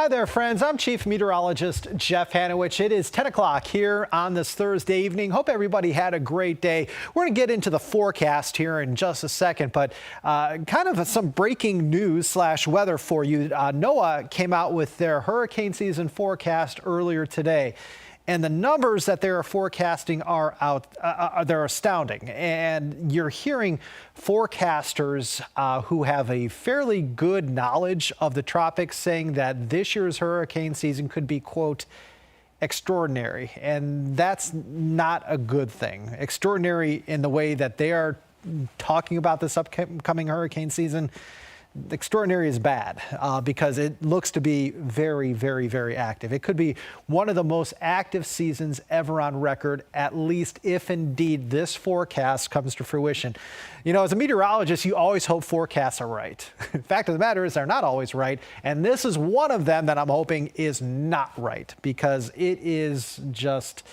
Hi there, friends. I'm Chief Meteorologist Jeff Haniewich. It is 10 o'clock here on this Thursday evening. Hope everybody had a great day. We're going to get into the forecast here in just a second, but kind of some breaking news slash weather for you. NOAA came out with their hurricane season forecast earlier today. And the numbers that they're forecasting are they're astounding. And you're hearing forecasters who have a fairly good knowledge of the tropics saying that this year's hurricane season could be, quote, extraordinary. And that's not a good thing. Extraordinary in the way that they are talking about this upcoming hurricane season. Extraordinary is bad because it looks to be very, very, very active. It could be one of the most active seasons ever on record, at least if indeed this forecast comes to fruition. You know, as a meteorologist, you always hope forecasts are right. Fact of the matter is they're not always right. And this is one of them that I'm hoping is not right because it is just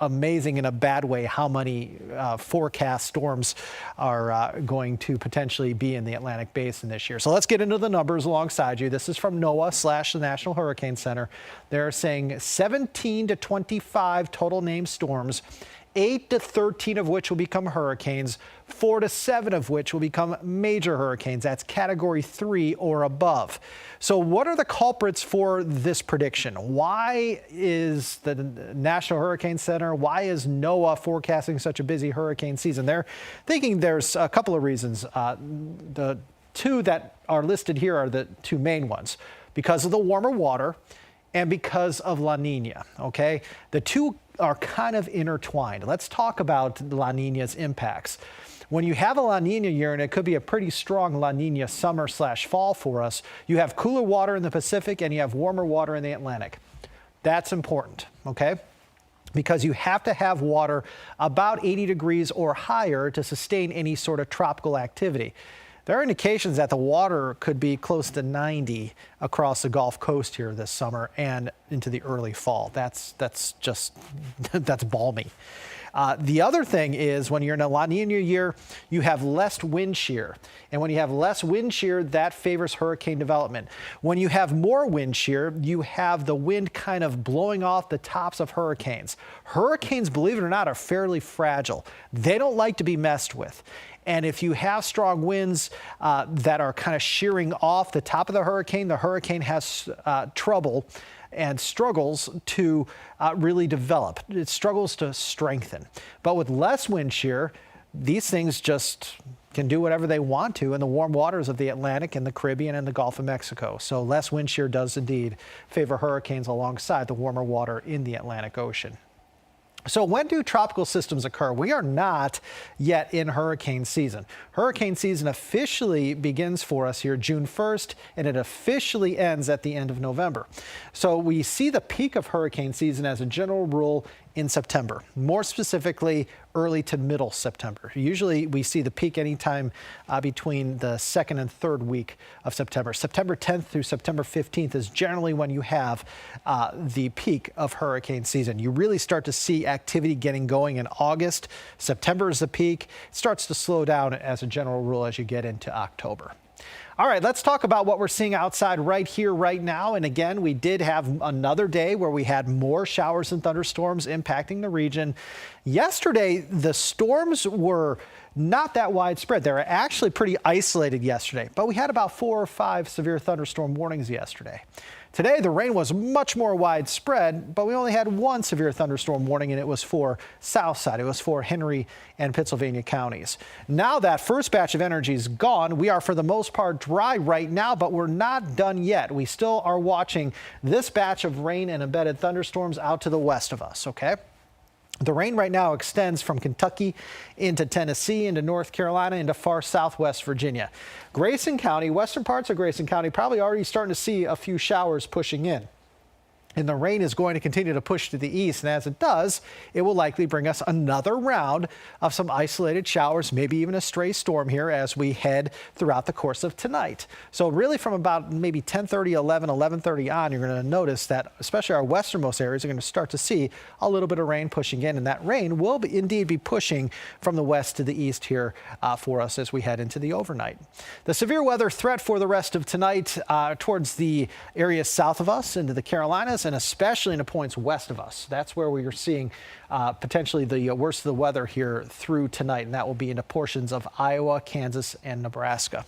amazing in a bad way how many forecast storms are going to potentially be in the Atlantic Basin this year. So let's get into the numbers alongside you. This is from NOAA / the National Hurricane Center. They're saying 17 to 25 total named storms, 8 to 13 of which will become hurricanes, 4 to 7 of which will become major hurricanes. That's category 3 or above. So what are the culprits for this prediction? Why is the National Hurricane Center, why is NOAA forecasting such a busy hurricane season? They're thinking there's a couple of reasons. The two that are listed here are the two main ones. Because of the warmer water and because of La Nina, okay? The two are kind of intertwined. Let's talk about La Nina's impacts. When you have a La Nina year, and it could be a pretty strong La Nina summer / fall for us, you have cooler water in the Pacific and you have warmer water in the Atlantic. That's important, okay? Because you have to have water about 80 degrees or higher to sustain any sort of tropical activity. There are indications that the water could be close to 90 across the Gulf Coast here this summer and into the early fall. That's just, that's balmy. The other thing is when you're in a La Nina year, you have less wind shear. And when you have less wind shear, that favors hurricane development. When you have more wind shear, you have the wind kind of blowing off the tops of hurricanes. Hurricanes, believe it or not, are fairly fragile. They don't like to be messed with. And if you have strong winds that are kind of shearing off the top of the hurricane has trouble and struggles to really develop. It struggles to strengthen. But with less wind shear, these things just can do whatever they want to in the warm waters of the Atlantic and the Caribbean and the Gulf of Mexico. So less wind shear does indeed favor hurricanes alongside the warmer water in the Atlantic Ocean. So when do tropical systems occur? We are not yet in hurricane season. Hurricane season officially begins for us here June 1st, and it officially ends at the end of November. So we see the peak of hurricane season as a general rule in September, more specifically early to middle September. Usually we see the peak anytime between the 2nd and 3rd week of September. September 10th through September 15th is generally when you have the peak of hurricane season. You really start to see activity getting going in August. September is the peak. It starts to slow down as a general rule as you get into October. All right, let's talk about what we're seeing outside right here, right now. And again, we did have another day where we had more showers and thunderstorms impacting the region. Yesterday, the storms were not that widespread. They were actually pretty isolated yesterday, but we had about 4 or 5 severe thunderstorm warnings yesterday. Today, the rain was much more widespread, but we only had 1 severe thunderstorm warning, and it was for Southside. It was for Henry and Pittsylvania counties. Now that first batch of energy is gone, we are for the most part dry right now, but we're not done yet. We still are watching this batch of rain and embedded thunderstorms out to the west of us, okay? The rain right now extends from Kentucky into Tennessee, into North Carolina, into far southwest Virginia. Grayson County, western parts of Grayson County, probably already starting to see a few showers pushing in. And the rain is going to continue to push to the east. And as it does, it will likely bring us another round of some isolated showers, maybe even a stray storm here as we head throughout the course of tonight. So really from about maybe 10:30, 11:30 on, you're going to notice that especially our westernmost areas are going to start to see a little bit of rain pushing in. And that rain will indeed be pushing from the west to the east here for us as we head into the overnight. The severe weather threat for the rest of tonight towards the areas south of us into the Carolinas, and especially in the points west of us. That's where we are seeing potentially the worst of the weather here through tonight, and that will be into portions of Iowa, Kansas, and Nebraska.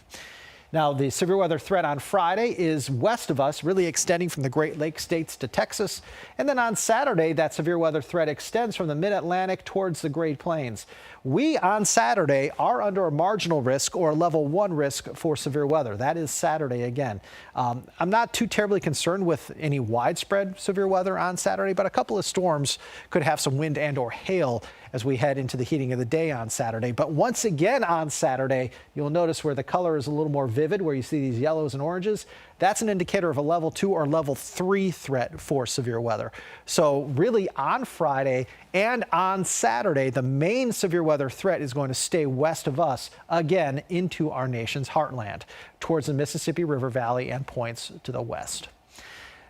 Now, the severe weather threat on Friday is west of us, really extending from the Great Lakes states to Texas. And then on Saturday, that severe weather threat extends from the mid-Atlantic towards the Great Plains. We, on Saturday, are under a marginal risk or a level 1 risk for severe weather. That is Saturday again. I'm not too terribly concerned with any widespread severe weather on Saturday, but a couple of storms could have some wind and or hail as we head into the heating of the day on Saturday. But once again on Saturday, you'll notice where the color is a little more vivid, where you see these yellows and oranges. That's an indicator of a level 2 or level 3 threat for severe weather. So really on Friday and on Saturday, the main severe weather threat is going to stay west of us, again into our nation's heartland, towards the Mississippi River Valley and points to the west.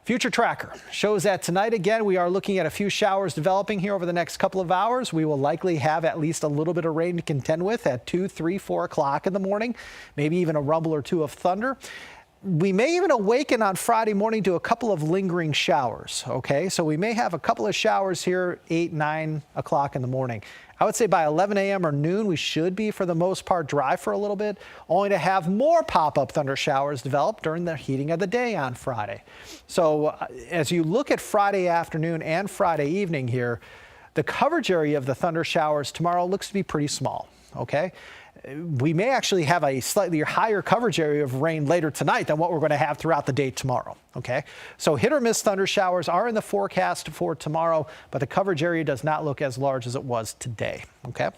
Future Tracker shows that tonight, again, we are looking at a few showers developing here over the next couple of hours. We will likely have at least a little bit of rain to contend with at 2, 3, 4 o'clock in the morning, maybe even a rumble or two of thunder. We may even awaken on Friday morning to a couple of lingering showers, okay? So we may have a couple of showers here 8, 9 o'clock in the morning. I would say by 11 a.m. or noon, we should be, for the most part, dry for a little bit, only to have more pop-up thunder showers develop during the heating of the day on Friday. So as you look at Friday afternoon and Friday evening here, the coverage area of the thunder showers tomorrow looks to be pretty small, okay? We may actually have a slightly higher coverage area of rain later tonight than what we're going to have throughout the day tomorrow. Okay, so hit or miss thunder showers are in the forecast for tomorrow, but the coverage area does not look as large as it was today. Okay,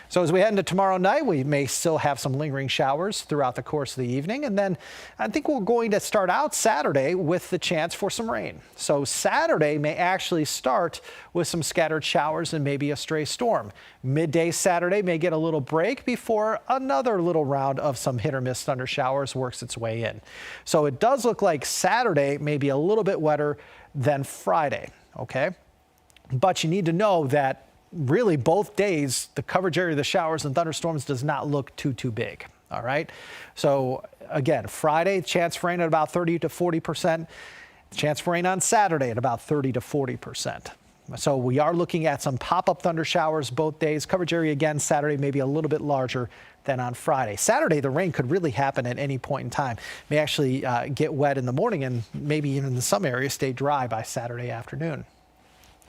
so as we head into tomorrow night, we may still have some lingering showers throughout the course of the evening. And then I think we're going to start out Saturday with the chance for some rain. So Saturday may actually start with some scattered showers and maybe a stray storm. Midday Saturday may get a little break before another little round of some hit or miss thunder showers works its way in. So it does look like Saturday may be a little bit wetter than Friday, okay? But you need to know that really both days, the coverage area of the showers and thunderstorms does not look too big, all right? So again, Friday, chance for rain at about 30 to 40%. Chance for rain on Saturday at about 30 to 40%. So we are looking at some pop-up thunder showers both days. Coverage area again Saturday may be a little bit larger than on Friday. Saturday, the rain could really happen at any point in time. May actually get wet in the morning and maybe even in some areas stay dry by Saturday afternoon.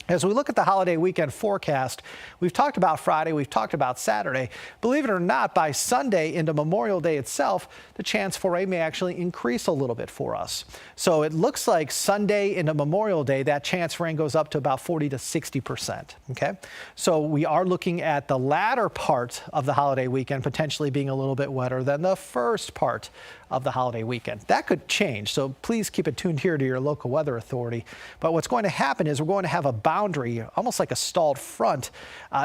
As we look at the holiday weekend forecast, we've talked about Friday, we've talked about Saturday. Believe it or not, by Sunday into Memorial Day itself, the chance for rain may actually increase a little bit for us. So it looks like Sunday into Memorial Day, that chance for rain goes up to about 40 to 60%. Okay, so we are looking at the latter part of the holiday weekend potentially being a little bit wetter than the first part of the holiday weekend. That could change, so please keep it tuned here to your local weather authority. But what's going to happen is we're going to have a boundary, almost like a stalled front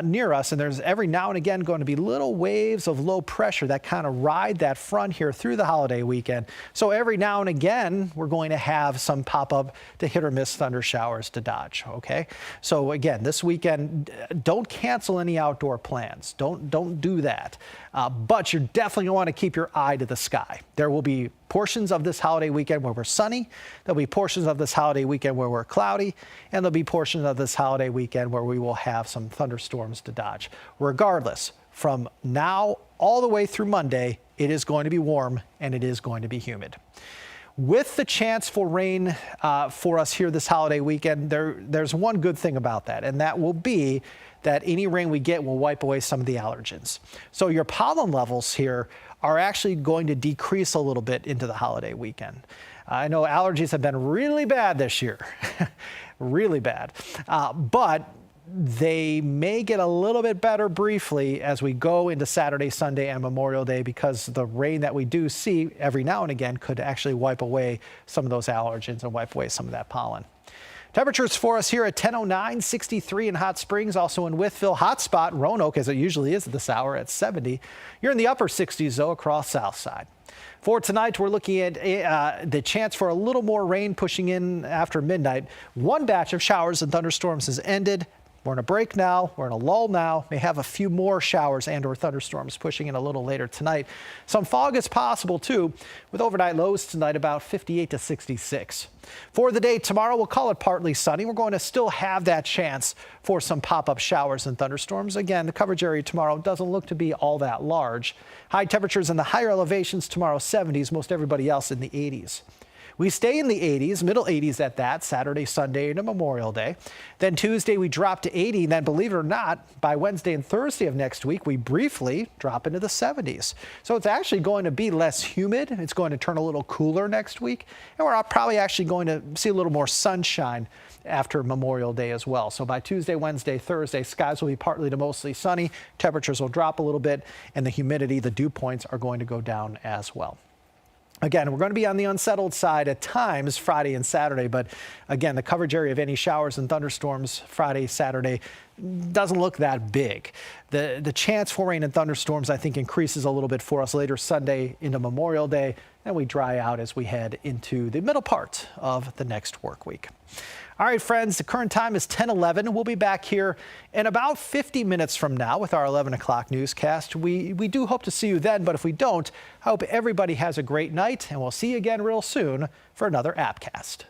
near us, and there's every now and again going to be little waves of low pressure that kind of ride that front here through the holiday weekend. So every now and again, we're going to have some pop-up to hit or miss thunder showers to dodge, okay? So again, this weekend, don't cancel any outdoor plans. Don't do that. But you're definitely going to want to keep your eye to the sky. There will be portions of this holiday weekend where we're sunny. There'll be portions of this holiday weekend where we're cloudy. And there'll be portions of this holiday weekend where we will have some thunderstorms to dodge. Regardless, from now all the way through Monday, it is going to be warm and it is going to be humid. With the chance for rain for us here this holiday weekend, there's one good thing about that, and that will be that any rain we get will wipe away some of the allergens. So your pollen levels here are actually going to decrease a little bit into the holiday weekend. I know allergies have been really bad this year, really bad, but they may get a little bit better briefly as we go into Saturday, Sunday, and Memorial Day, because the rain that we do see every now and again could actually wipe away some of those allergens and wipe away some of that pollen. Temperatures for us here at 10:09, 63 in Hot Springs, also in Wytheville. Hot spot Roanoke, as it usually is at this hour, at 70. You're in the upper 60s, though, across Southside. For tonight, we're looking at the chance for a little more rain pushing in after midnight. One batch of showers and thunderstorms has ended. We're in a break now. We're in a lull now. May have a few more showers and or thunderstorms pushing in a little later tonight. Some fog is possible, too, with overnight lows tonight about 58 to 66. For the day tomorrow, we'll call it partly sunny. We're going to still have that chance for some pop-up showers and thunderstorms. Again, the coverage area tomorrow doesn't look to be all that large. High temperatures in the higher elevations tomorrow, 70s, most everybody else in the 80s. We stay in the 80s, middle 80s at that, Saturday, Sunday, into Memorial Day. Then Tuesday, we drop to 80. And then, believe it or not, by Wednesday and Thursday of next week, we briefly drop into the 70s. So it's actually going to be less humid. It's going to turn a little cooler next week. And we're probably actually going to see a little more sunshine after Memorial Day as well. So by Tuesday, Wednesday, Thursday, skies will be partly to mostly sunny. Temperatures will drop a little bit, and the humidity, the dew points, are going to go down as well. Again, we're going to be on the unsettled side at times Friday and Saturday, but again, the coverage area of any showers and thunderstorms Friday, Saturday doesn't look that big. The chance for rain and thunderstorms, I think, increases a little bit for us later Sunday into Memorial Day, and we dry out as we head into the middle part of the next work week. All right, friends, the current time is 10:11. We'll be back here in about 50 minutes from now with our 11 o'clock newscast. We do hope to see you then, but if we don't, I hope everybody has a great night, and we'll see you again real soon for another APPCAST.